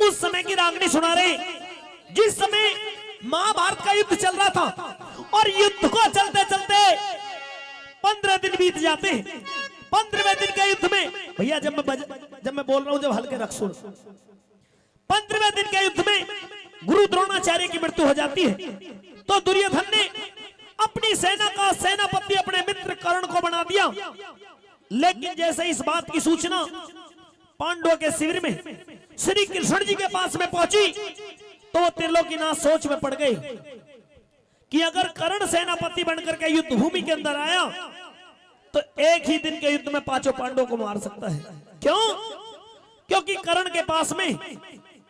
उस समय की रागनी सुना रहे, जिस समय महाभारत का युद्ध चल रहा था और युद्ध को चलते चलते 15 दिन बीत जाते हैं। 15वें दिन के युद्ध में भैया जब मैं बोल रहा हूं जब हल्के रख सुन, 15वें दिन के युद्ध में गुरु द्रोणाचार्य की मृत्यु हो जाती है। तो दुर्योधन ने अपनी सेना का सेनापति अपने मित्र कर्ण को बना दिया। लेकिन जैसे इस बात की सूचना पांडवों के शिविर में श्री कृष्ण जी के पास में पहुंची तो वो त्रिलोकीनाथ सोच में पड़ गए कि अगर कर्ण सेनापति बनकर के युद्ध भूमि के अंदर आया तो एक ही दिन के युद्ध में 5 पांडवों को मार सकता है। क्यों? क्योंकि कर्ण के पास में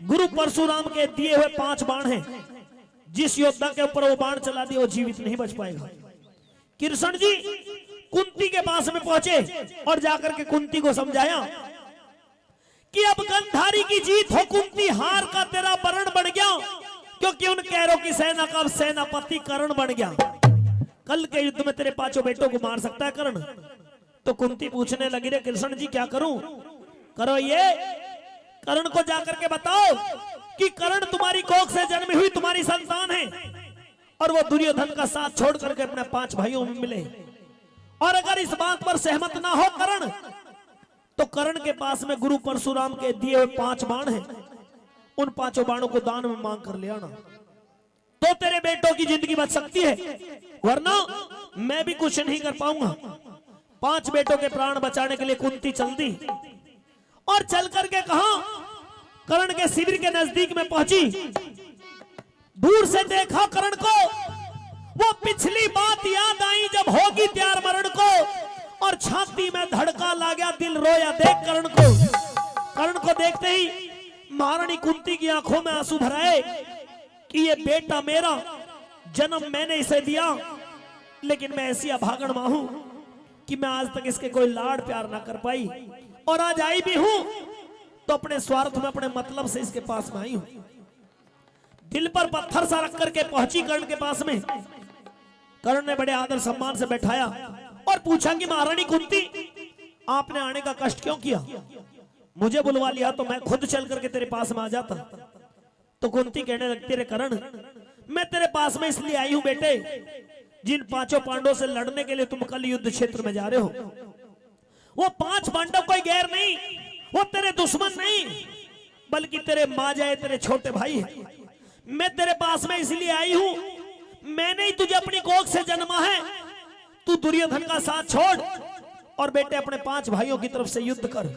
गुरु परशुराम के दिए हुए 5 बाण हैं। जिस योद्धा के ऊपर वो बाण चला दिया वो जीवित नहीं बच पाएगा। कृष्ण जी कुंती के पास में पहुंचे और जाकर के कुंती को समझाया कि अब गंधारी की जीत हो, कुंती हार का तेरा वर्ण बन गया, क्योंकि उन कैरों की सेना का सेनापति कर्ण बन गया। कल के युद्ध में तेरे 5 बेटों को मार सकता है कर्ण। तो कुंती पूछने लगी, रे कृष्ण जी क्या करूं? करो ये, कर्ण को जाकर के बताओ कि कर्ण तुम्हारी कोख से जन्मी हुई तुम्हारी संतान है और वो दुर्योधन का साथ छोड़ करके अपने 5 भाइयों में मिले। और अगर इस बात पर सहमत ना हो कर्ण तो कर्ण के पास में गुरु परशुराम के दिए हुए 5 बाण हैं, उन 5 बाणों को दान में मांग कर ले आना, तो तेरे बेटों की जिंदगी बच सकती है, वरना मैं भी कुछ नहीं कर पाऊंगा। 5 बेटों के प्राण बचाने के लिए कुंती चल दी और चल करके कहा कर्ण के शिविर के नजदीक में पहुंची। दूर से देखा कर्ण को, वो पिछली बात याद आई जब होगी त्यार मरण को, और छाती में धड़का ला गया, दिल रोया देख कर्ण को। कर्ण को देखते ही महारानी कुंती की आंखों में आंसू भराए कि ये बेटा मेरा, जन्म मैंने इसे दिया, लेकिन मैं ऐसी अभागन मां हूं कि मैं आज तक इसके कोई लाड प्यार ना कर पाई, और आज आई भी हूं तो अपने स्वार्थ में अपने मतलब से इसके पास में आई हूं। दिल पर पत्थर सा रख करके पहुंची कर्ण के पास में। कर्ण ने बड़े आदर सम्मान से बैठाया और पूछा कि महारानी कुंती आपने आने का कष्ट क्यों किया? मुझे बुलवा लिया तो मैं खुद चल करके तेरे पास में आ जाता। तो कुंती कहने लगती, रे कर्ण मैं तेरे पास में इसलिए आई हूं बेटे, जिन 5 पांडवों से लड़ने के लिए तुम कल युद्ध क्षेत्र में जा रहे हो, वो 5 पांडव कोई गैर नहीं, वो तेरे दुश्मन नहीं, बल्कि तेरे माँ तेरे छोटे भाई हैं। मैं तेरे पास में इसलिए आई हूं, मैंने ही तुझे अपनी कोख से जन्मा है, तू दुर्योधन का साथ छोड़ और बेटे अपने 5 भाइयों की तरफ से युद्ध कर।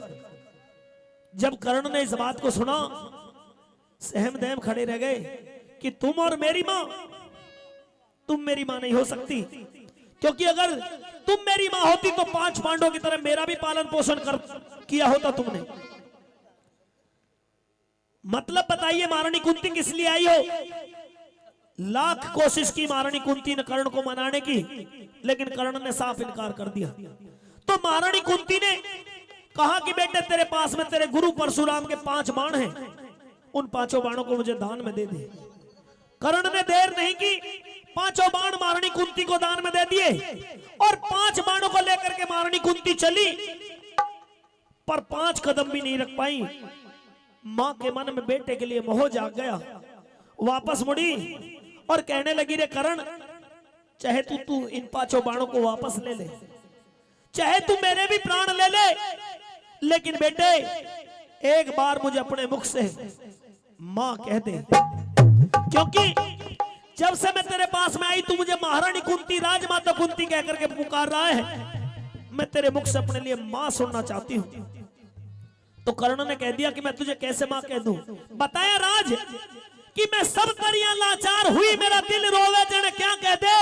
जब कर्ण ने इस बात को सुना, सहम दहम खड़े रह गए कि तुम और मेरी मां, तुम मेरी मां नहीं हो सकती, क्योंकि अगर तुम मेरी मां होती तो 5 पांडवों की तरह मेरा भी पालन पोषण किया होता तुमने। मतलब बताइए महारानी कुंती किस लिए आई हो? लाख कोशिश की महारानी कुंती ने कर्ण को मनाने की, लेकिन कर्ण ने साफ इनकार कर दिया। तो महारानी कुंती ने कहा कि बेटे तेरे पास में तेरे गुरु परशुराम के 5 बाण हैं, उन 5 बाणों को मुझे दान में दे दे। कर्ण ने देर नहीं की, 5 बाण महारानी कुंती को दान में दे दिए और 5 बाणों को लेकर के महारानी कुंती चली, पर 5 कदम भी नहीं रख पाई। मां के मन में बेटे के लिए मोह जाग गया। वापस मुड़ी और कहने लगी, रे कर्ण चाहे तू इन 5 बाणों को वापस ले ले, चाहे तू मेरे भी प्राण ले ले, लेकिन बेटे एक बार मुझे अपने मुख से मां कह दे, क्योंकि जब से मैं तेरे पास में आई तू मुझे महारानी कुंती, राजमाता कुंती कह करके पुकार रहा है, मैं तेरे मुख से अपने लिए मां सुनना चाहती हूं। तो कर्ण ने कह दिया कि मैं तुझे कैसे मां कह दूं? बताया राज कि मैं सब करियां लाचार हुई, मेरा दिल रोवे जने क्या कह दे,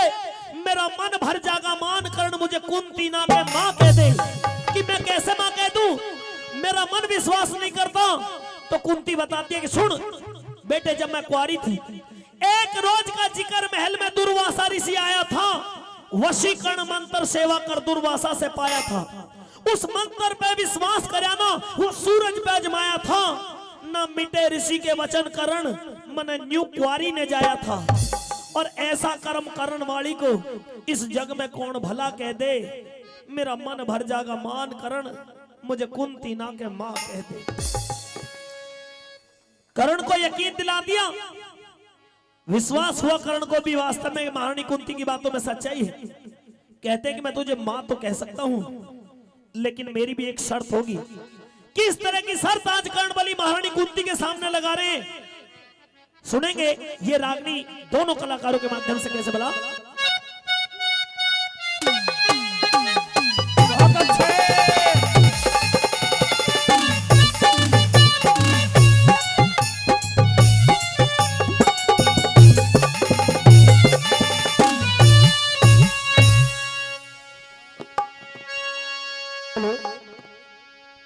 मेरा मन भर जागा मान कर्ण मुझे कुंती ना के मां कह दे। कि मैं कैसे मां कह दूं, मेरा मन विश्वास नहीं करता। तो कुंती बताती है कि सुन बेटे, जब मैं कुंवारी थी, एक रोज का जिक्र महल में दुर्वासा ऋषि आया था, वशीकरण मंत्र सेवा कर दुर्वासा से पाया था, उस मंत्र पे विश्वास करया ना, वो सूरज पे अजमाया था, न मिटे ऋषि के वचन करण, मन न्यू कुंवारी ने जाया था। और ऐसा कर्म करण वाली को इस जग में कौन भला कह दे, मेरा मन भर जागा मान करण मुझे कुंती ना के मां कह दे। कर्ण को यकीन दिला दिया, विश्वास हुआ कर्ण को भी वास्तव में महारानी कुंती की बातों में सच्चाई है। कहते हैं कि मैं तुझे मां तो कह सकता हूं, लेकिन मेरी भी एक शर्त होगी। किस तरह की शर्त आज कर्णबली महारानी कुंती के सामने लगा रहे हैं, सुनेंगे ये रागनी दोनों कलाकारों के माध्यम से। कैसे बला बहुत अच्छे।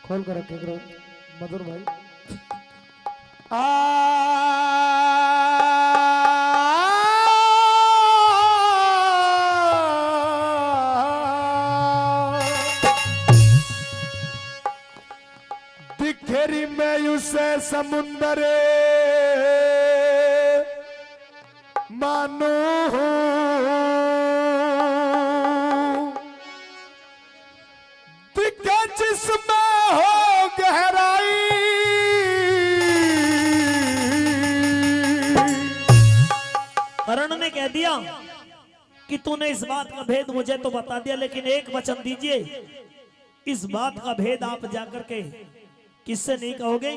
खोल कर रखे करो मधुर भाई। दिखेरी मैं उसे समुंदरे मानो दिखे जिसमें हो गहराई। कर्ण ने कह दिया कि तूने इस बात का भेद मुझे तो बता दिया, लेकिन एक वचन दीजिए, इस बात का भेद आप जाकर के किससे नहीं कहोगे,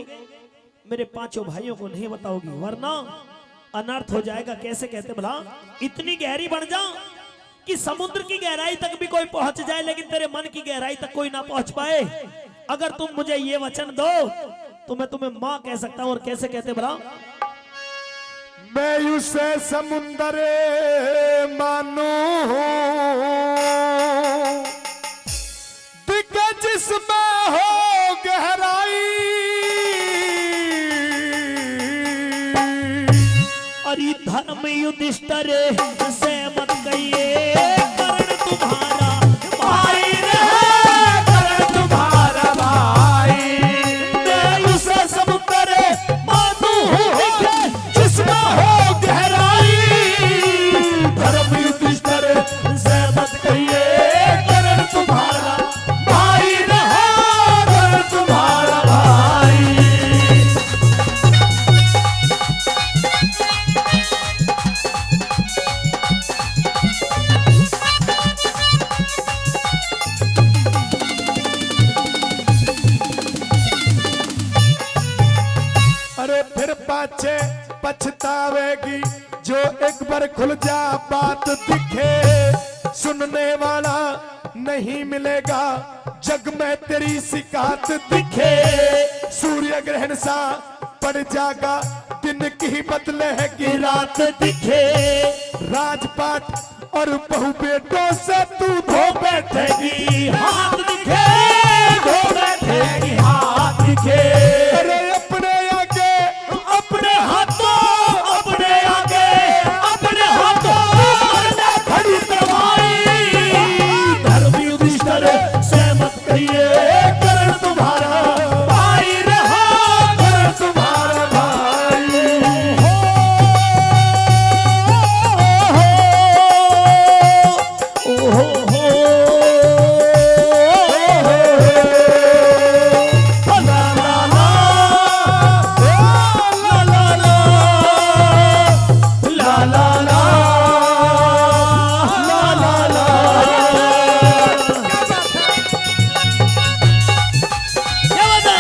मेरे पांचों भाइयों को नहीं बताओगी, वरना अनर्थ हो जाएगा। कैसे कहते भला, इतनी गहरी बन जा कि समुद्र की गहराई तक भी कोई पहुंच जाए, लेकिन तेरे मन की गहराई तक कोई ना पहुंच पाए। अगर तुम मुझे ये वचन दो तो मैं तुम्हें मां कह सकता हूं। और कैसे कहते भला, मैं उसे समुंदरे मानो दिखे जिसमें हो गहराई। अरे धर्म युधिष्ठिर से मत कहिए, कर्ण तुम्हारा भाई रहे, कर्ण तुम्हारा भाई। मैं उसे समुद्र मानू हूं जिसमें हो गहराई। धर्म युधिष्ठिर से मत कहिए, कर्ण तुम्हारा भाई रहे, कर्ण तुम्हारा भाई। अरे फिर पाछे पछतावेगी जो एक बार खुल जा बात दिखे। सुनने वाला नहीं मिलेगा जग में तेरी शिकायत दिखे। सूर्य ग्रहण सा पड़ जागा दिन की बदले है कि रात दिखे। राजपाट और बहु बेटों से तू धो बैठेगी, हाथ दिखे धो बैठेगी, हाथ दिखे। अरे अपने आगे अपने हाथों, अपने आगे अपने हाथों खड़ी करवाई। धर्म युधिष्ठिर से मत कहिए, कर्ण तुम्हारा भाई रहा, कर्ण तुम्हारा भाई। हो ला ला ला ला ला ला ला ला ला ला। क्या बात है?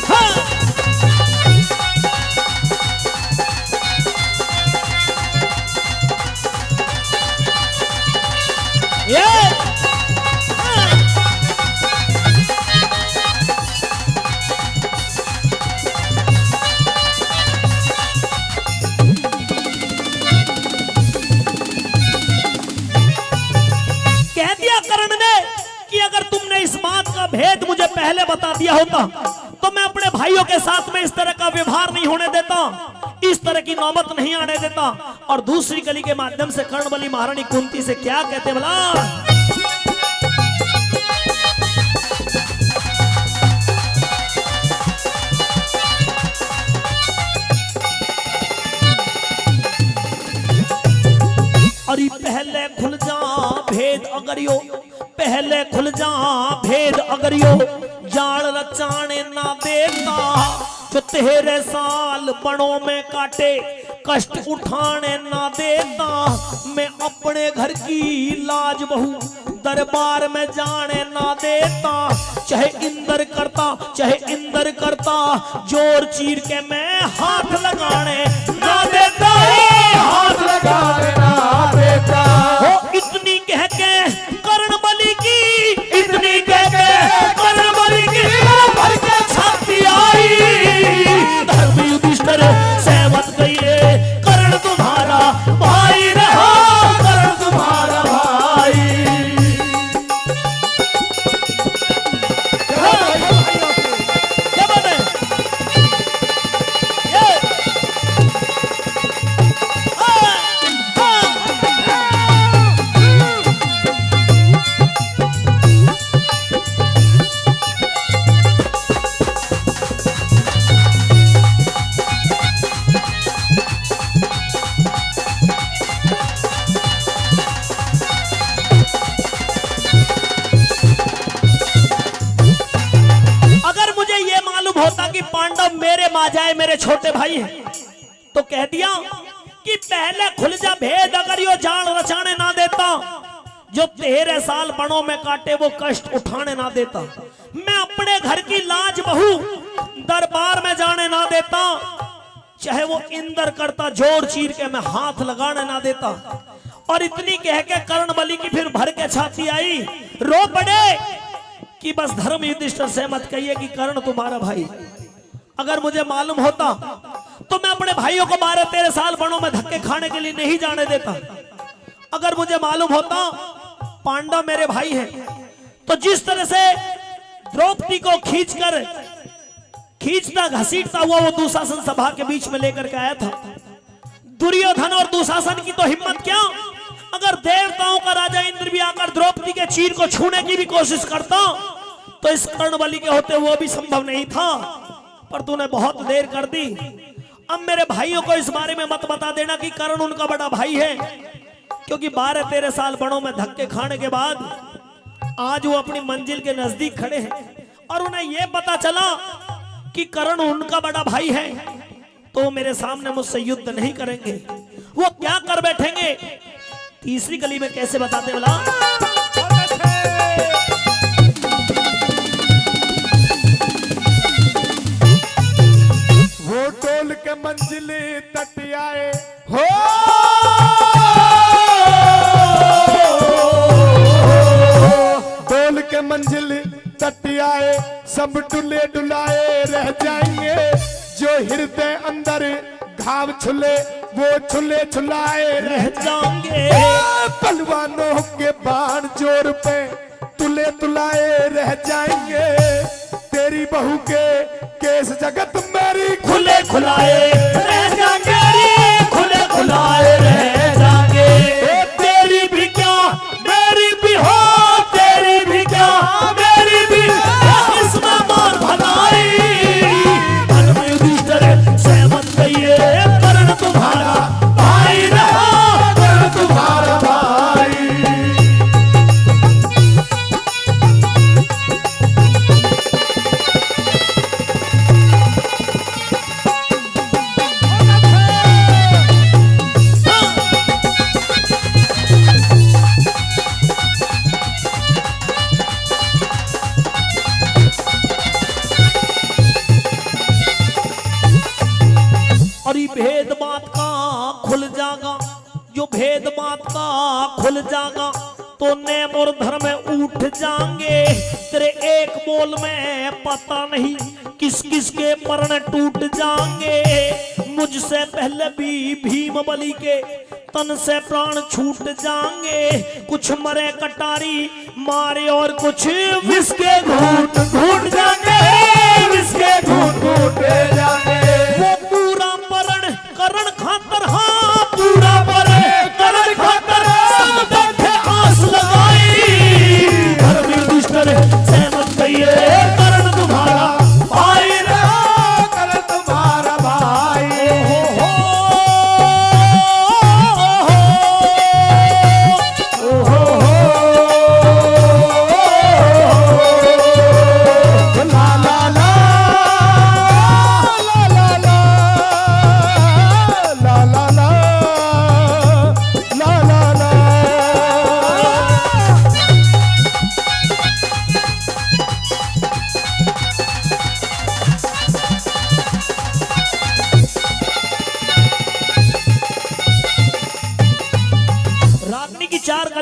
हाँ। ये हाँ। कह दिया कर्ण ने कि अगर तुमने इस बात का भेद मुझे पहले बता दिया होता तो मैं अपने भाइयों के साथ में इस तरह का व्यवहार नहीं होने देता, इस तरह की नौबत नहीं आने देता। और दूसरी कली के माध्यम से कर्णबली महारानी कुंती से क्या कहते भला, अरे पहले खुल जा भेद, अगर यो पहले खुल जा भेद भेद अगर यो जाल रचाने ना देता, जो तेरे साल बड़ों में काटे कष्ट उठाने ना देता, मैं अपने घर की लाज बहू दरबार में जाने ना देता, चाहे इंदर करता जोर चीर के मैं हाथ लगाने ना देता, हाथ लगाने ना देता। हो इतनी कह के कर्ण बलि की, इतनी कह के कर्ण बलि की भर के छाती आई, धर्म युधिष्ठिर सहमत गए, कर्ण तुम्हारा भाई रहा, कर्ण तुम्हारा भाई। क्या बात है? ये अगर मुझे ये मालूम होता कि पांडव मेरे माजाए मेरे छोटे भाई हैं, तो कह दिया कि पहले खुल जा भेद अगर यो जान रचाने ना देता, जो 13 साल बड़ों में काटे वो कष्ट उठाने ना देता, मैं अपने घर की लाज बहू दरबार में जाने ना देता, चाहे वो इंदर करता जोर चीर के मैं हाथ लगाने ना देता। और इतनी कह के कर्ण बलि की फिर भर के छाती आई, रो पड़े कि बस धर्म युधिष्ठिर से मत कहिए कि कर्ण तुम्हारा भाई। अगर मुझे मालूम होता तो मैं अपने भाइयों को 12-13 साल बड़ों में धक्के खाने के लिए नहीं जाने देता। अगर मुझे मालूम होता पांडव मेरे भाई हैं, तो जिस तरह से द्रौपदी को खींचता घसीटता हुआ वो दुशासन सभा के बीच में लेकर के आया था, दुर्योधन और दुशासन की तो हिम्मत क्या, अगर देवताओं का राजा इंद्र भी आकर द्रौपदी के चीर को छूने की भी कोशिश करता तो इस कर्ण बलि के होते वो भी संभव नहीं था। पर तूने बहुत देर कर दी। अब मेरे भाइयों को इस बारे में मत बता देना कि कर्ण उनका बड़ा भाई है, क्योंकि 12-13 साल बड़ों में धक्के खाने के बाद आज वो अपनी मंजिल के नजदीक खड़े हैं और उन्हें यह पता चला कि कर्ण उनका बड़ा भाई है, तो वो मेरे सामने मुझसे युद्ध नहीं करेंगे। वो क्या कर बैठेंगे, तीसरी कली में कैसे बताते बोला। वो टोल के मंजिल तट आए हो, टोल के मंजिल तट आए, सब डुले डुलाए रह जाएंगे, जो हृदय अंदर घाव छुले वो छुले छुलाए रह जाएंगे। पहलवानों के बाण जोर पे तुले तुलाए रह जाएंगे, तेरी बहू के केस जगत मेरी खुले खुलाए रह जाएंगे, खुले खुलाए रह जाएंगे। तेरी भी क्या मेरी भी हो, तेरी भी क्या मेरी भी, इसमें मार भगाई। धर्म युधिष्ठिर सहमत कहिए, कर्ण तुम्हारा भाई रहा, कर्ण तुम्हारा भाई। और ये भेद बात का खुल जागा, जो भेद बात का खुल जागा तो नेम और धर्म उठ जाएंगे। तेरे एक बोल में पता नहीं किस किस के पर्ण टूट जाएंगे। मुझसे पहले भी भीम बलि के तन से प्राण छूट जाएंगे। कुछ मरे कटारी मारे और कुछ विष के घूंट घूट जाएंगे, विष के घूंट घूट जाएंगे। वो पूरा परण करण खातर, हाँ पूरा परण करण खातर सब बैठे आस लगाई। धर्म युधिष्ठिर सहमत कहिए, कर्ण तुम्हारा भाई रहा, कर्ण तुम्हारा भाई।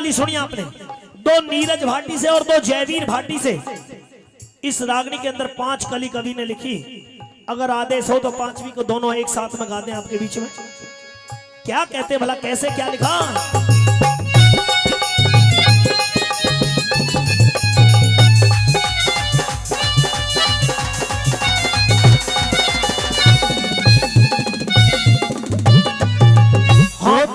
कली सुनी आपने, 2 नीरज भाटी से और 2 जयवीर भाटी से। इस रागनी के अंदर 5 कली कवि ने लिखी। अगर आदेश हो तो 5वीं को दोनों एक साथ में गा दें आपके बीच में। क्या कहते भला, कैसे क्या लिखा?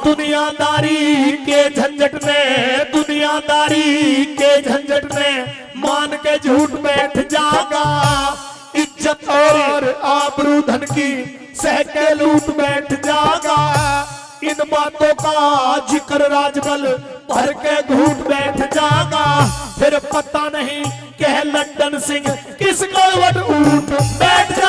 दुनियादारी के झंझट में, दुनियादारी के झंझट में मान के झूठ बैठ जागा। इज्जत और आबरू धन की सह के लूट बैठ जागा। इन बातों का जिक्र राजबल भर के घूट बैठ जागा। फिर पता नहीं कह लंदन सिंह किस गड़बड़ ऊट बैठ जागा।